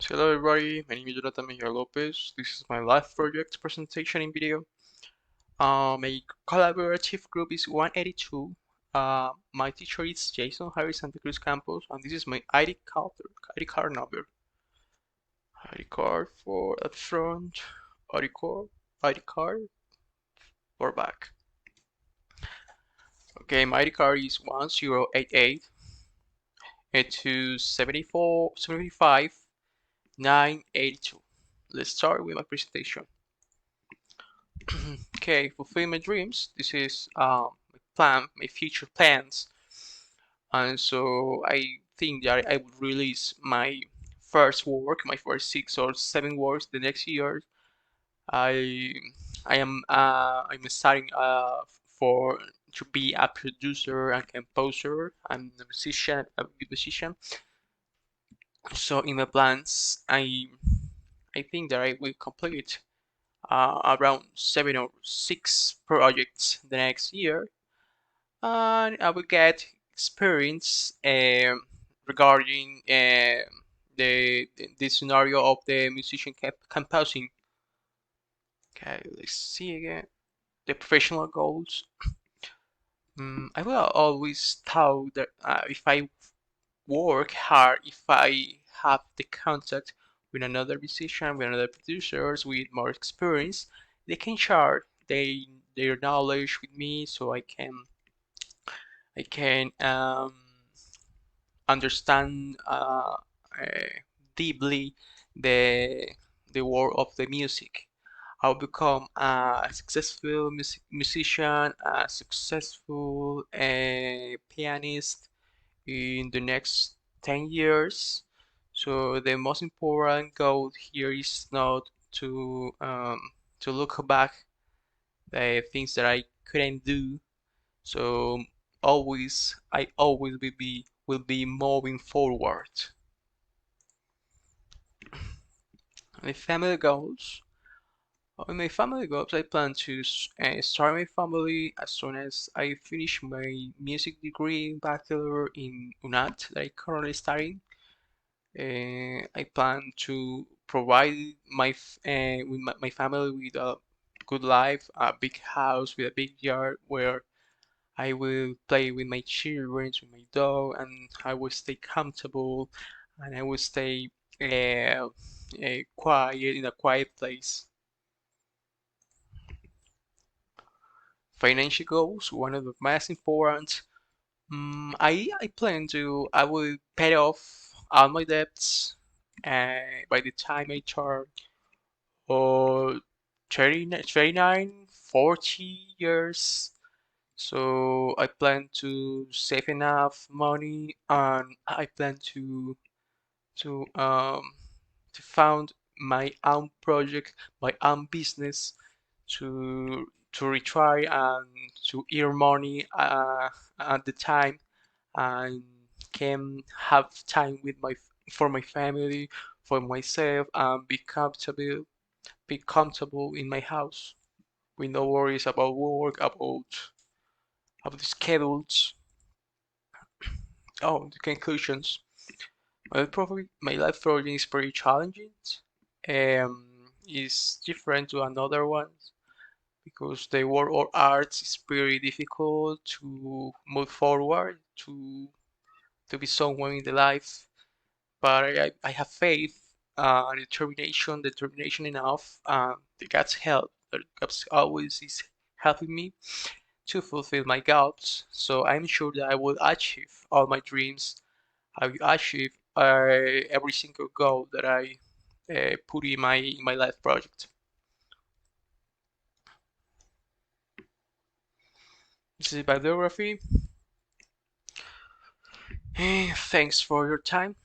Hello everybody, my name is Jonathan Mejia Lopez. This is my life project presentation in video. My collaborative group is 182. My teacher is Jason Harris Santa Cruz Campus, and this is my ID card number. ID card for up front, ID card for back. Okay, my ID card is 1088 to 75 982. Let's start with my presentation. Okay, fulfill my dreams. This is my future plans, and so I think that I would release my first work, my first 6 or 7 works the next year. I I'm studying for to be a producer and composer and a musician, a good musician. So in my plans, I think that I will complete around 7 or 6 projects the next year, and I will get experience regarding the scenario of the musician composing. Okay, let's see again the professional goals. I will always thought that if I work hard, if I have the contact with another musician, with another producers with more experience, they can share their knowledge with me, so I can understand deeply the the world of the music. I'll become a successful musician, a successful pianist in the next 10 years. So the most important goal here is not to look back the things that I couldn't do. So I always will be moving forward. My family goals. In my family goals, I plan to start my family as soon as I finish my music degree bachelor in UNAT that I currently studying. I plan to provide my family with a good life, a big house with a big yard where I will play with my children, with my dog, and I will stay comfortable, and I will stay quiet in a quiet place. Financial goals, one of the most important. I will pay off all my debts by the time I turn or 39, 40 years. So I plan to save enough money, and I plan to um to found my own project, my own business, to retire and to earn money at the time, and can have time with my for my family, for myself, and be comfortable in my house with no worries about work, about the schedules. Oh, the conclusions. My life project is pretty challenging. It's different to another one because the world of arts is pretty difficult to move forward to be someone in the life. But I have faith, determination enough. The God's help, that God's always is helping me to fulfill my goals. So I'm sure that I will achieve all my dreams. I will achieve every single goal that I put in my life project. This is bibliography. Thanks for your time.